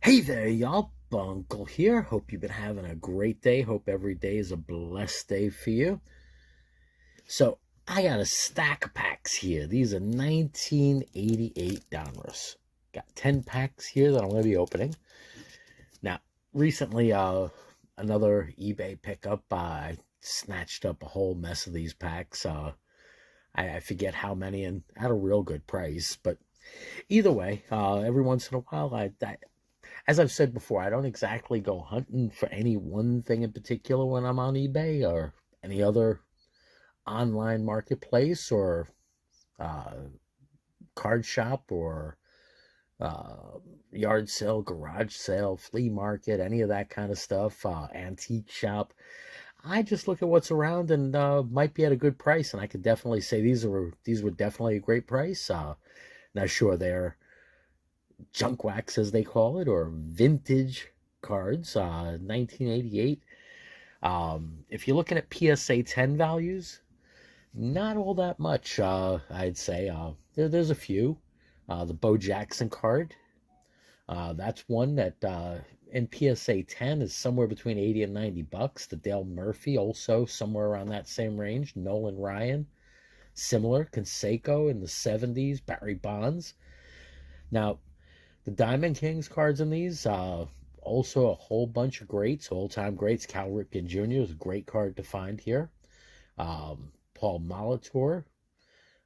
Hey there, y'all. Bunkle here. Hope you've been having a great day. Hope every day is a blessed day for you. So, I got a stack of packs here. These are 1988 Donruss. Got 10 packs here that I'm going to be opening. Now, recently, another eBay pickup, I snatched up a whole mess of these packs. I forget how many and at a real good price. But either way, every once in a while, as I've said before, I don't exactly go hunting for any one thing in particular when I'm on eBay or any other online marketplace or uh, card shop or uh, yard sale, garage sale, flea market, any of that kind of stuff, antique shop. I just look at what's around and might be at a good price, and I could definitely say these were definitely a great price. Now, sure, they're junk wax, as they call it, or vintage cards, 1988. If you're looking at PSA 10 values, not all that much, I'd say. There's a few. The Bo Jackson card, that's one that in PSA 10 is somewhere between 80 and 90 bucks. The Dale Murphy, also somewhere around that same range. Nolan Ryan, similar. Canseco in the 70s. Barry Bonds. Now, the Diamond Kings cards in these, also a whole bunch of greats, all-time greats. Cal Ripken Jr. is a great card to find here. Paul Molitor,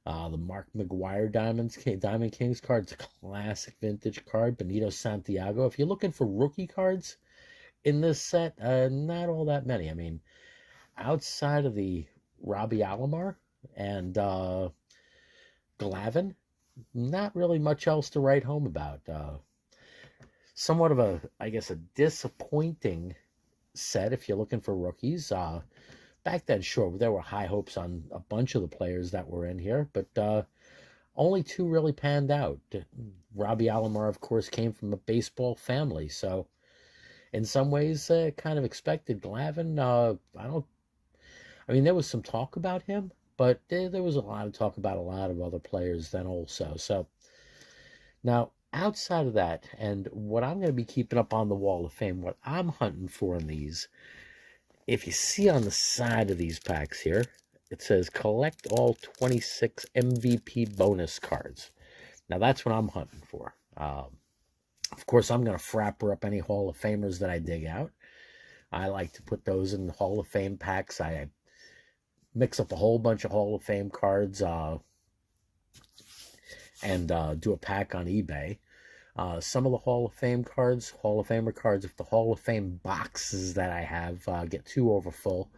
the Mark McGwire Diamond Kings card, it's a classic vintage card. Benito Santiago. If you're looking for rookie cards in this set, not all that many. I mean, outside of the Robbie Alomar and Glavine, not really much else to write home about. Somewhat of I guess, a disappointing set if you're looking for rookies. Back then, sure, there were high hopes on a bunch of the players that were in here, but only two really panned out. Robbie Alomar, of course, came from a baseball family, so in some ways, kind of expected. Glavine, I mean, there was some talk about him, but there was a lot of talk about a lot of other players then also. So now, outside of that, and what I'm going to be keeping up on the Wall of Fame, what I'm hunting for in these, if you see on the side of these packs here, it says collect all 26 MVP bonus cards. Now, that's what I'm hunting for. Of course, I'm going to frapper up any Hall of Famers that I dig out. I like to put those in the Hall of Fame packs. I mix up a whole bunch of Hall of Fame cards, and do a pack on eBay. Some of the Hall of Fame cards, Hall of Famer cards, if the Hall of Fame boxes that I have get too over full,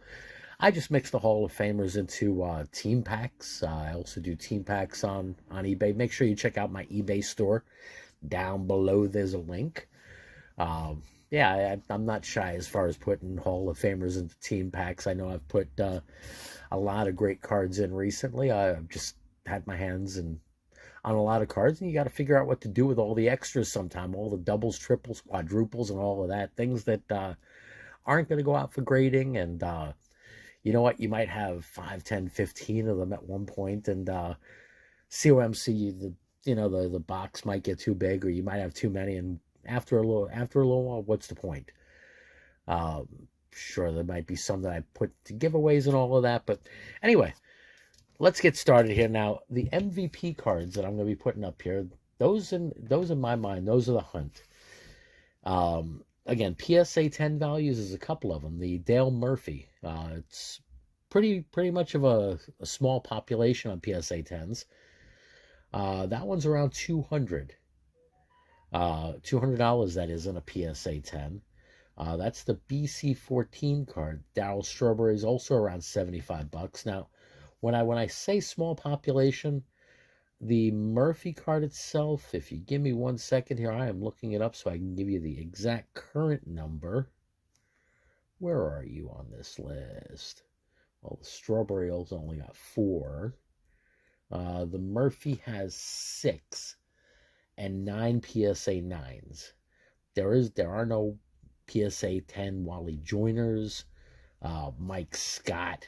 I just mix the Hall of Famers into team packs. I also do team packs on eBay. Make sure you check out my eBay store. Down below, there's a link. Yeah, I'm not shy as far as putting Hall of Famers into team packs. I know I've put a lot of great cards in recently. I've just had my hands on a lot of cards, and you got to figure out what to do with all the extras sometime, all the doubles, triples, quadruples, and all of that. Things that aren't going to go out for grading, and you know what? You might have 5, 10, 15 of them at one point, and COMC, the box might get too big, or you might have too many, and after a little while, what's the point? Sure, there might be some that I put to giveaways and all of that, but anyway, let's get started here now. The MVP cards that I'm going to be putting up here, those in my mind, those are the hunt. Again, PSA 10 values is a couple of them. The Dale Murphy, it's pretty much of a small population on PSA 10s. That one's around $200. $200, that is, in a PSA 10. That's the BC14 card. Darryl Strawberry is also around 75 bucks. Now, when I say small population, the Murphy card itself, if you give me 1 second here, I am looking it up so I can give you the exact current number. Where are you on this list? Well, the Strawberry only got 4. The Murphy has 6 and 9 PSA 9s. There are no PSA 10 Wally Joiners, Mike Scott.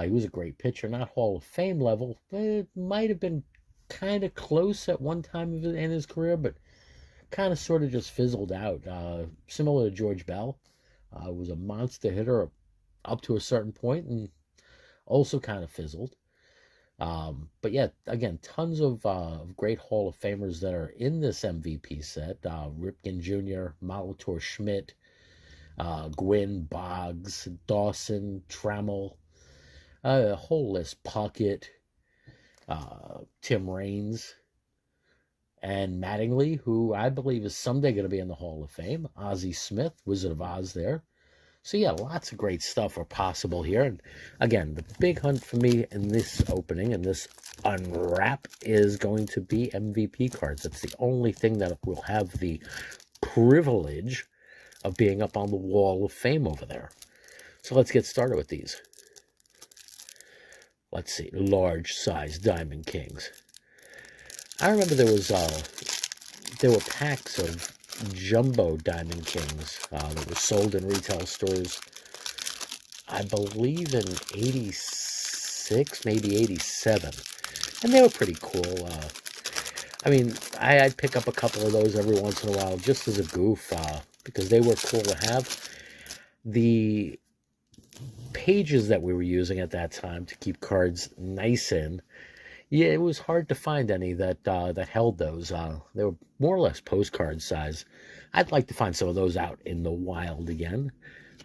He was a great pitcher, not Hall of Fame level. It might have been kind of close at one time in his career, but kind of sort of just fizzled out. Similar to George Bell, was a monster hitter up to a certain point and also kind of fizzled. But yeah, again, tons of great Hall of Famers that are in this MVP set. Ripken Jr., Molitor Schmidt, Gwynn, Boggs, Dawson, Trammell, a whole list. Puckett, Tim Raines, and Mattingly, who I believe is someday going to be in the Hall of Fame. Ozzie Smith, Wizard of Oz there. So yeah, lots of great stuff are possible here. And again, the big hunt for me in this opening and this unwrap is going to be MVP cards. That's the only thing that will have the privilege of being up on the wall of fame over there. So let's get started with these. Let's see, large size Diamond Kings. I remember there were packs of jumbo Diamond Kings that were sold in retail stores, I believe in 86, maybe 87. And they were pretty cool. I mean, I'd pick up a couple of those every once in a while just as a goof because they were cool to have. The pages that we were using at that time to keep cards nice in, yeah, it was hard to find any that held those. They were more or less postcard size. I'd like to find some of those out in the wild again.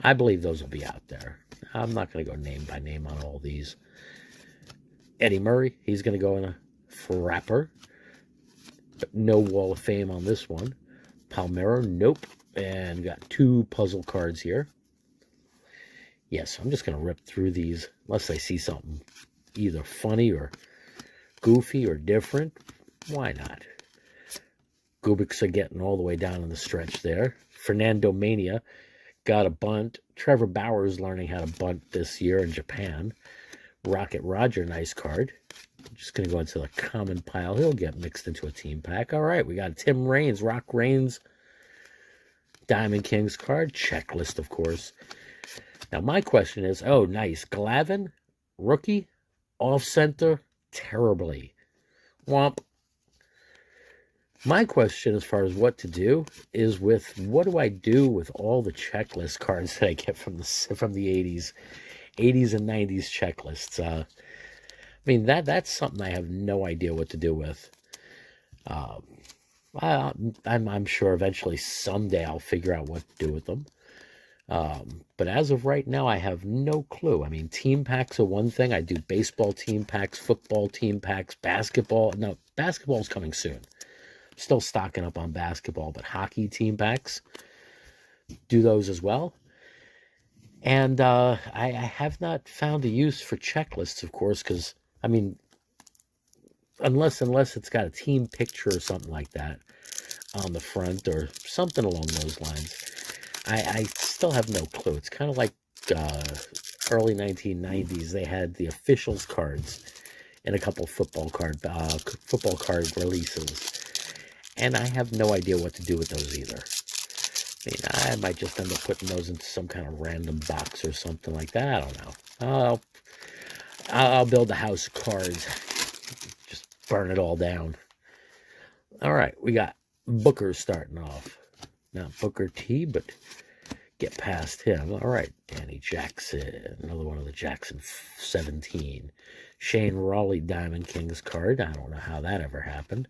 I believe those will be out there. I'm not going to go name by name on all these. Eddie Murray, he's going to go in a frapper. But no Wall of Fame on this one. Palmeiro, nope. And got two puzzle cards here. Yes, I'm just going to rip through these unless I see something either funny or goofy or different. Why not? Gubics are getting all the way down in the stretch there. Fernando Mania got a bunt. Trevor Bauer's learning how to bunt this year in Japan. Rocket Roger, nice card. I'm just going to go into the common pile. He'll get mixed into a team pack. All right, we got Tim Raines, Rock Raines, Diamond Kings card. Checklist, of course. Now, my question is, oh, nice. Glavin, rookie, off-center, terribly. Womp. My question as far as what to do is with what do I do with all the checklist cards that I get from the 80s and 90s checklists? I mean, that's something I have no idea what to do with. I'm sure eventually someday I'll figure out what to do with them. But as of right now, I have no clue. I mean, team packs are one thing. I do baseball team packs, football team packs, basketball. No, basketball's coming soon. Still stocking up on basketball, but hockey team packs, do those as well. And I have not found a use for checklists, of course, because, I mean, unless it's got a team picture or something like that on the front or something along those lines, I still have no clue. It's kind of like early 1990s. They had the officials cards in a couple football card releases. And I have no idea what to do with those either. I mean, I might just end up putting those into some kind of random box or something like that. I don't know. I'll build a house of cards. Just burn it all down. All right, we got Booker starting off. Not Booker T, but get past him. All right, Danny Jackson. Another one of the Jackson 17. Shane Raleigh Diamond Kings card. I don't know how that ever happened.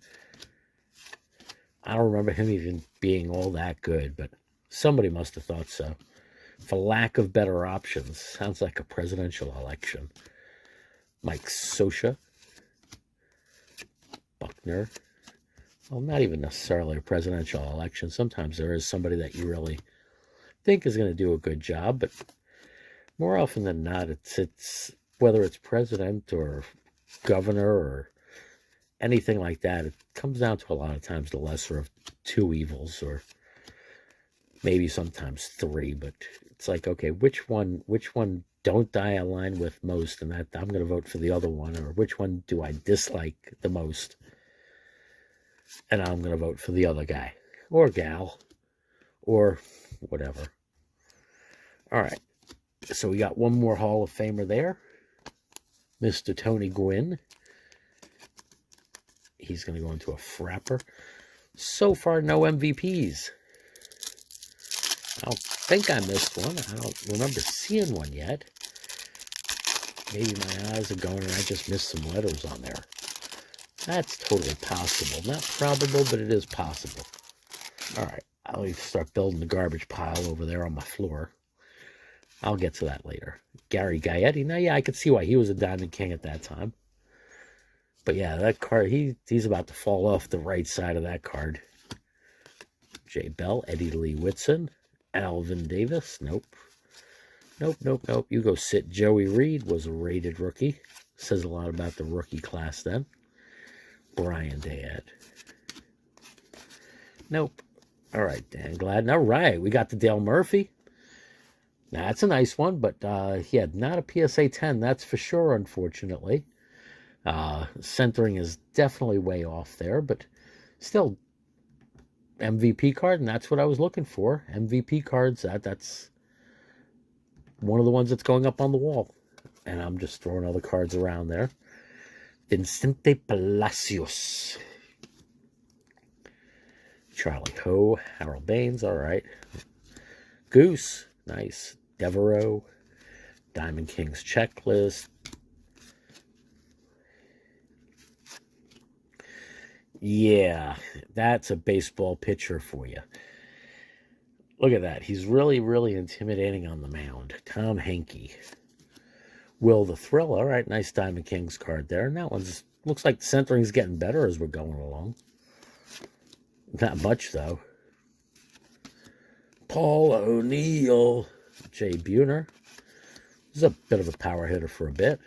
I don't remember him even being all that good, but somebody must have thought so. For lack of better options. Sounds like a presidential election. Mike Scioscia. Buckner. Well, not even necessarily a presidential election. Sometimes there is somebody that you really think is going to do a good job, but more often than not, it's whether it's president or governor or anything like that, it comes down to a lot of times the lesser of two evils, or maybe sometimes three. But it's like, okay, which one don't I align with most, and that I'm going to vote for the other one, or which one do I dislike the most, and I'm going to vote for the other guy or gal or whatever. All right, so we got one more Hall of Famer there, Mr. Tony Gwynn. He's going to go into a frapper. So far, no MVPs. I don't think I missed one. I don't remember seeing one yet. Maybe my eyes are going and I just missed some letters on there. That's totally possible. Not probable, but it is possible. All right, I'll start building the garbage pile over there on my floor. I'll get to that later. Gary Gaetti. Now, yeah, I could see why he was a Diamond King at that time. But yeah, that card, he's about to fall off the right side of that card. Jay Bell, Eddie Lee Whitson, Alvin Davis. Nope. Nope. You go sit. Joey Reed was a rated rookie. Says a lot about the rookie class then. Brian Dayette. Nope. All right, Dan Gladden. All right, we got the Dale Murphy. Now, that's a nice one, but yeah, not a PSA 10, that's for sure, unfortunately. Centering is definitely way off there, but still, MVP card, and that's what I was looking for. MVP cards, that's one of the ones that's going up on the wall. And I'm just throwing other cards around there. Vincente Palacios. Charlie Ho, Harold Baines, all right. Goose, nice. Devereaux, Diamond Kings Checklist. Yeah, that's a baseball pitcher for you. Look at that. He's really, really intimidating on the mound. Tom Henke. Will the Thrill. All right, nice Diamond Kings card there. And that one's looks like the centering's getting better as we're going along. Not much, though. Paul O'Neill. Jay Buhner. He's a bit of a power hitter for a bit.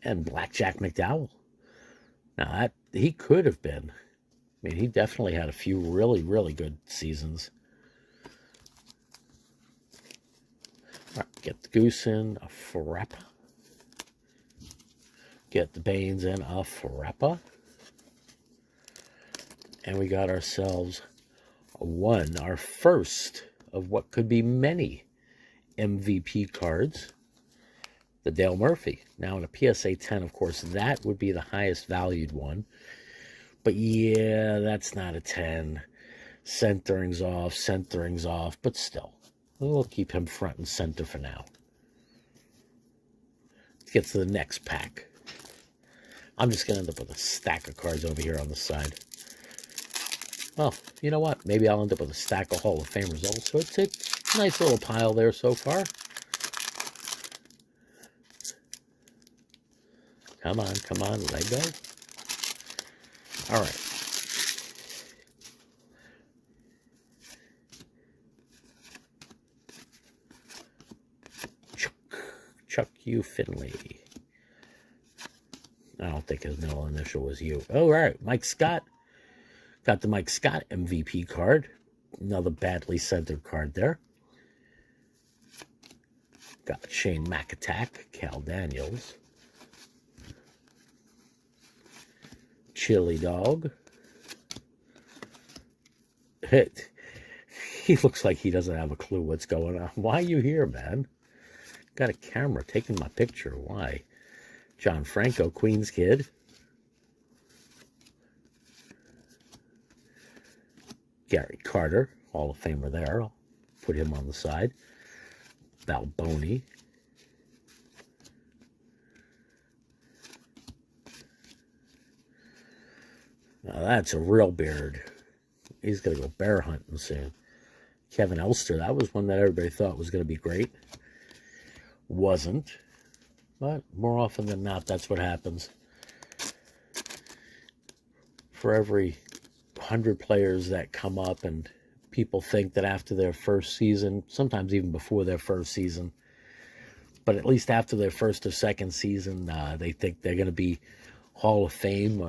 And Blackjack McDowell. Now, he could have been. I mean, he definitely had a few really, really good seasons. All right, get the Goose in, a Frappa. Get the Baines in, a Frappa. And we got ourselves our first of what could be many MVP cards. The Dale Murphy. Now in a PSA 10, of course, that would be the highest valued one. But yeah, that's not a 10. Centering's off, but still. We'll keep him front and center for now. Let's get to the next pack. I'm just going to end up with a stack of cards over here on the side. Well, you know what? Maybe I'll end up with a stack of Hall of Famers also. It's a nice little pile there so far. Come on, Lego. All right. Chuck U. Finley. I don't think his middle initial was U. Oh, all right. Mike Scott. Got the Mike Scott MVP card. Another badly centered card there. Got Shane McAttack, Cal Daniels. Chili Dog. He looks like he doesn't have a clue what's going on. Why are you here, man? Got a camera taking my picture. Why? John Franco, Queens Kid. Gary Carter, Hall of Famer there. I'll put him on the side. Balboni. Now that's a real beard. He's going to go bear hunting soon. Kevin Elster, that was one that everybody thought was going to be great. Wasn't. But more often than not, that's what happens. For every 100 players that come up and people think that after their first season, sometimes even before their first season, but at least after their first or second season, they think they're going to be Hall of Fame.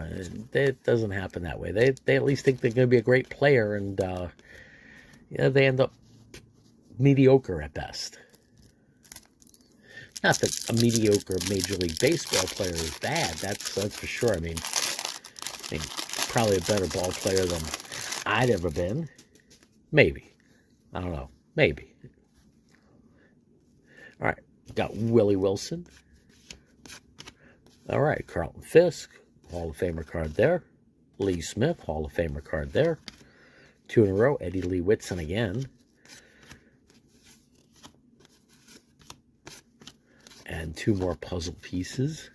It doesn't happen that way. They at least think they're going to be a great player, and they end up mediocre at best. Not that a mediocre Major League Baseball player is bad. That's for sure. I mean, probably a better ball player than I'd ever been. Maybe. I don't know. Maybe. All right. Got Willie Wilson. All right. Carlton Fisk. Hall of Famer card there. Lee Smith, Hall of Famer card there. 2 in a row, Eddie Lee Whitson again. And 2 more puzzle pieces.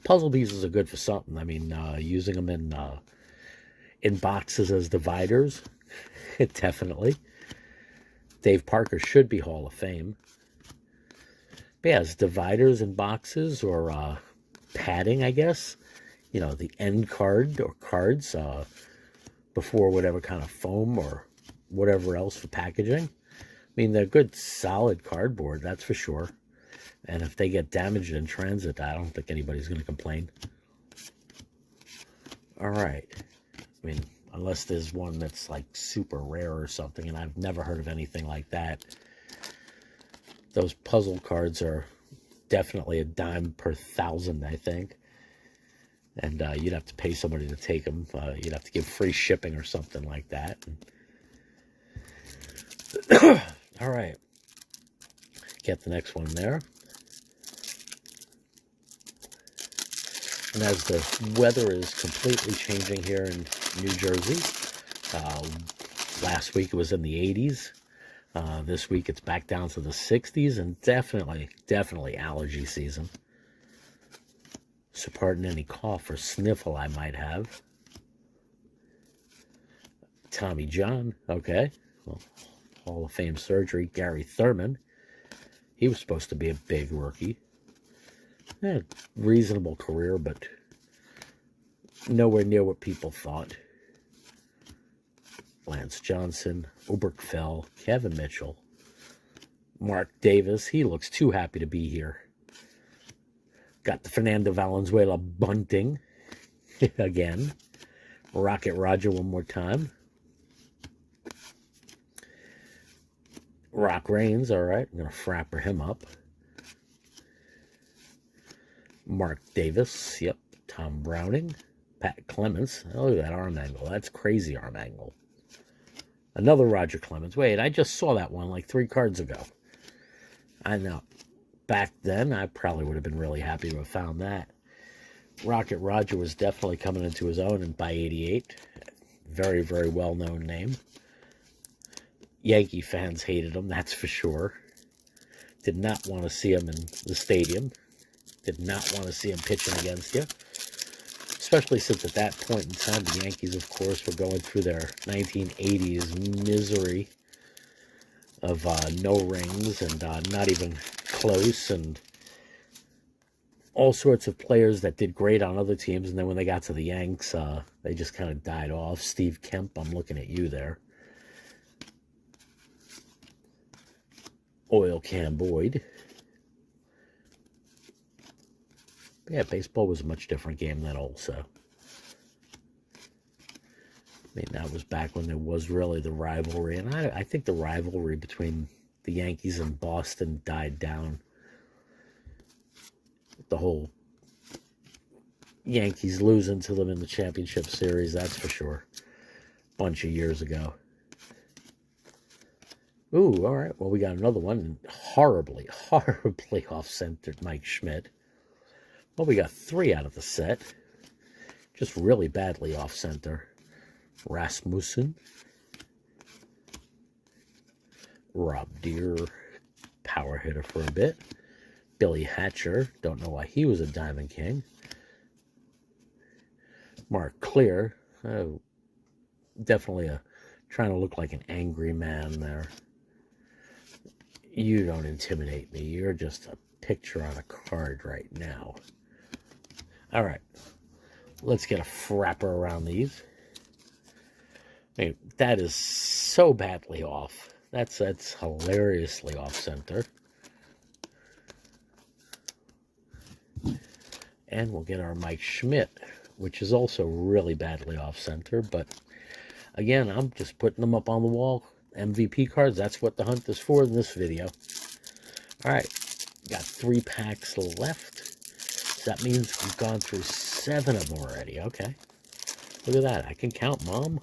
Puzzle pieces are good for something. I mean, using them in boxes as dividers, definitely. Dave Parker should be Hall of Fame. But yeah, as dividers in boxes or padding, I guess. You know, the end card or cards before whatever kind of foam or whatever else for packaging. I mean, they're good, solid cardboard, that's for sure. And if they get damaged in transit, I don't think anybody's going to complain. All right. I mean, unless there's one that's like super rare or something, and I've never heard of anything like that. Those puzzle cards are definitely a dime per 1,000, I think. And you'd have to pay somebody to take them. You'd have to give free shipping or something like that. All right. Get the next one there. And as the weather is completely changing here in New Jersey, last week it was in the 80s. This week it's back down to the 60s, and definitely allergy season. So pardon any cough or sniffle I might have. Tommy John, okay. Well, Hall of Fame surgery, Gary Thurman. He was supposed to be a big rookie. Reasonable career, but nowhere near what people thought. Lance Johnson, Oberkfell, Kevin Mitchell, Mark Davis. He looks too happy to be here. Got the Fernando Valenzuela bunting again. Rocket Roger one more time. Rock Reigns, all right. I'm going to frapper him up. Mark Davis, yep. Tom Browning. Pat Clements. Oh, look at that arm angle. That's crazy arm angle. Another Roger Clemens. Wait, I just saw that one like 3 cards ago. I know. Back then, I probably would have been really happy to have found that. Rocket Roger was definitely coming into his own by 88. Very, very well-known name. Yankee fans hated him, that's for sure. Did not want to see him in the stadium. Did not want to see him pitching against you. Especially since at that point in time, the Yankees, of course, were going through their 1980s misery of no rings and not even close, and all sorts of players that did great on other teams, and then when they got to the Yanks, they just kind of died off. Steve Kemp, I'm looking at you there. Oil Can Boyd. But yeah, baseball was a much different game then also. I mean, that was back when there was really the rivalry, and I think the rivalry between the Yankees and Boston died down. The whole Yankees losing to them in the championship series, that's for sure. Bunch of years ago. Ooh, all right. Well, we got another one. Horribly off-centered Mike Schmidt. Well, we got 3 out of the set. Just really badly off-center. Rasmussen. Rob Deere, power hitter for a bit. Billy Hatcher, don't know why he was a Diamond King. Mark Clear, definitely trying to look like an angry man there. You don't intimidate me. You're just a picture on a card right now. All right. Let's get a frapper around these. I mean, that is so badly off. That's hilariously off-center. And we'll get our Mike Schmidt, which is also really badly off-center. But, again, I'm just putting them up on the wall. MVP cards, that's what the hunt is for in this video. All right, got 3 packs left. So that means we've gone through 7 of them already. Okay, look at that. I can count, Mom.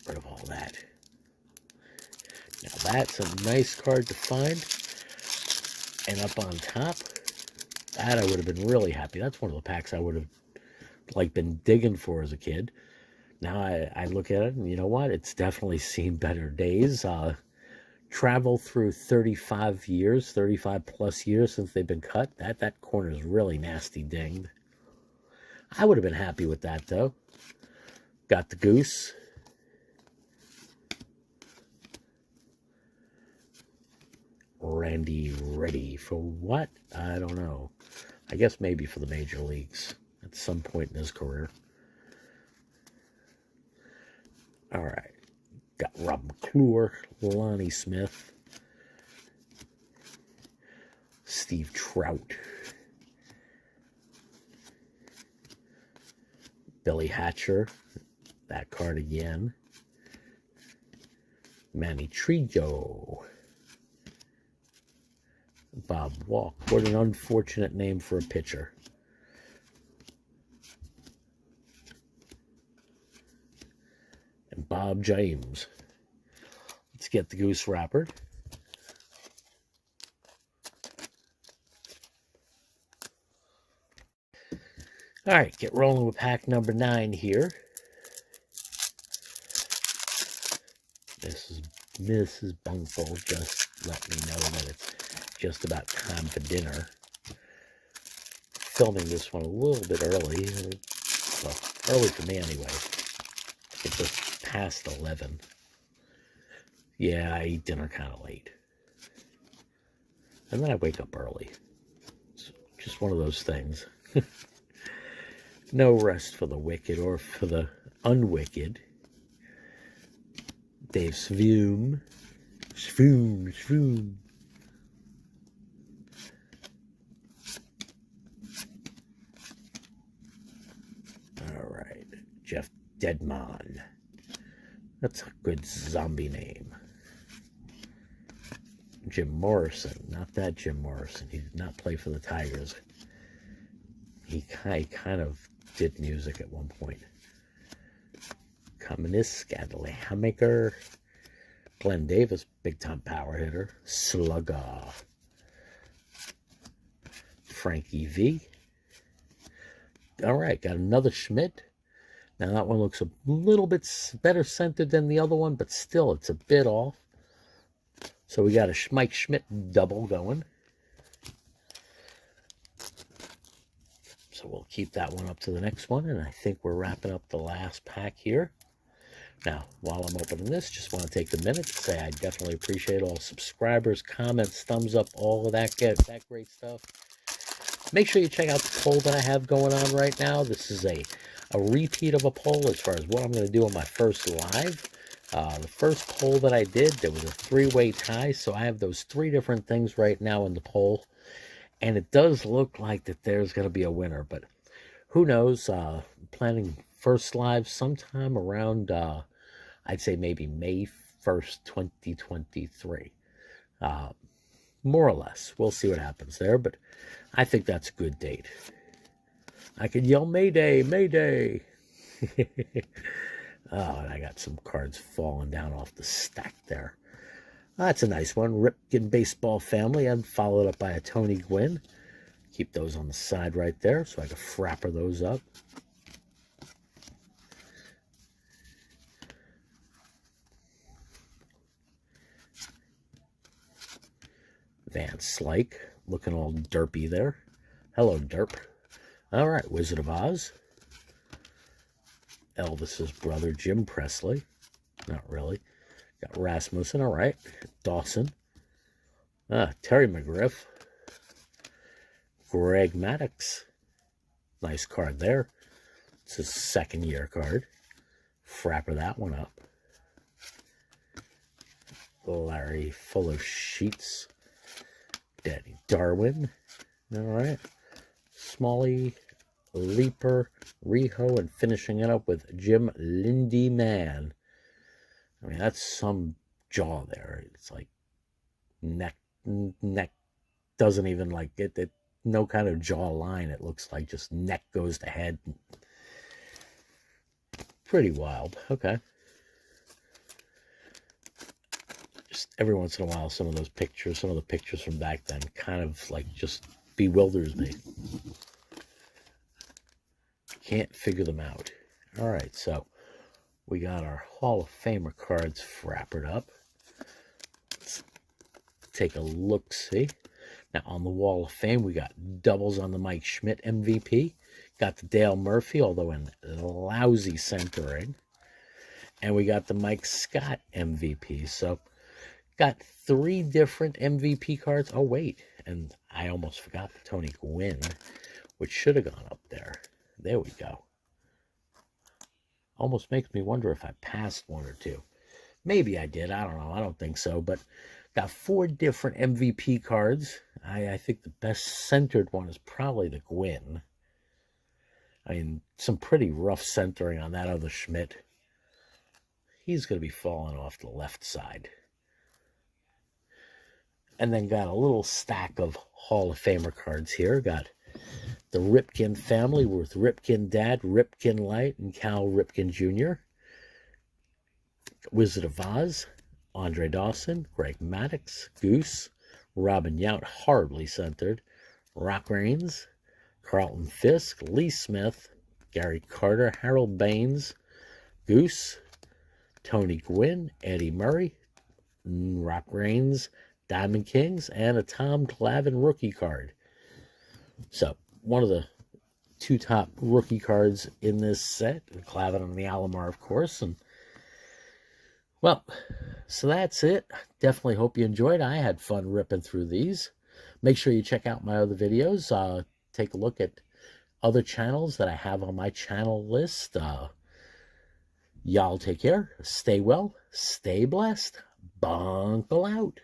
Rid of all that. Now that's a nice card to find. And up on top, That I would have been really happy. That's one of the packs I would have like been digging for as a kid. Now I look at it and you know what? It's definitely seen better days. Travel through 35 years, 35 plus years since they've been cut. That corner is really nasty dinged. I would have been happy with that though. Got the goose. Randy ready for what? I don't know. I guess maybe for the major leagues at some point in his career. All right. Got Rob McClure, Lonnie Smith, Steve Trout, Billy Hatcher, that card again, Manny Trillo, Bob Walk. What an unfortunate name for a pitcher. And Bob James. Let's get the goose wrapper. All right, get rolling with pack number 9 here. Mrs. Bunkle just let me know that it's just about time for dinner. Filming this one a little bit early. Well, early for me anyway. It's just past 11. Yeah, I eat dinner kind of late. And then I wake up early. It's just one of those things. No rest for the wicked or for the unwicked. Dave Svoom. Swoom. All right. Jeff Deadman. That's a good zombie name. Jim Morrison. Not that Jim Morrison. He did not play for the Tigers. He kind of did music at one point. Communist, Adley Hammaker, Glenn Davis, big-time power hitter, Slugger, Frankie V. All right, got another Schmidt. Now that one looks a little bit better centered than the other one, but still it's a bit off. So we got a Mike Schmidt double going. So we'll keep that one up to the next one, and I think we're wrapping up the last pack here. Now, while I'm opening this, just want to take a minute to say I definitely appreciate all subscribers, comments, thumbs up, all of that great stuff. Make sure you check out the poll that I have going on right now. This is a repeat of a poll as far as what I'm going to do on my first live. The first poll that I did, there was a 3-way tie, so I have those 3 different things right now in the poll. And it does look like that there's going to be a winner, but who knows? Planning first live sometime around, I'd say maybe May 1st, 2023. More or less. We'll see what happens there, but I think that's a good date. I could yell, Mayday, Mayday. Oh, and I got some cards falling down off the stack there. That's a nice one. Ripken Baseball Family, and followed up by a Tony Gwynn. Keep those on the side right there so I can frapper those up. Van Slyke, looking all derpy there. Hello, derp. All right, Wizard of Oz. Elvis's brother, Jim Presley. Not really. Got Rasmussen, all right. Dawson. Terry McGriff. Greg Maddux. Nice card there. It's his second-year card. Frapper that one up. Larry full of sheets. Danny Darwin. All right. Smalley, Leaper, Riho, and finishing it up with Jim Lindy Man. I mean, that's some jaw there. It's like neck doesn't even like it. No kind of jaw line. It looks like just neck goes to head. Pretty wild. Okay. Just every once in a while, some of the pictures from back then kind of like just bewilders me. Can't figure them out. All right, so we got our Hall of Famer cards wrapped up. Let's take a look-see. Now, on the Wall of Fame, we got doubles on the Mike Schmidt MVP. Got the Dale Murphy, although in lousy centering. And we got the Mike Scott MVP. So, got 3 different MVP cards. Oh, wait. And I almost forgot the Tony Gwynn, which should have gone up there. There we go. Almost makes me wonder if I passed 1 or 2. Maybe I did. I don't know. I don't think so. But got 4 different MVP cards. I think the best centered one is probably the Gwynn. I mean, some pretty rough centering on that other Schmidt. He's going to be falling off the left side. And then got a little stack of Hall of Famer cards here. Got the Ripken family with Ripken Dad, Ripken Light, and Cal Ripken Jr. Wizard of Oz, Andre Dawson, Greg Maddux, Goose, Robin Yount, hardly centered, Rock Raines, Carlton Fisk, Lee Smith, Gary Carter, Harold Baines, Goose, Tony Gwynn, Eddie Murray, Rock Raines, Diamond Kings, and a Tom Glavine rookie card. So, one of the 2 top rookie cards in this set, Glavine and the Alomar, of course. And, well, so that's it. Definitely hope you enjoyed. I had fun ripping through these. Make sure you check out my other videos. Take a look at other channels that I have on my channel list. Y'all take care. Stay well. Stay blessed. Bunkle out.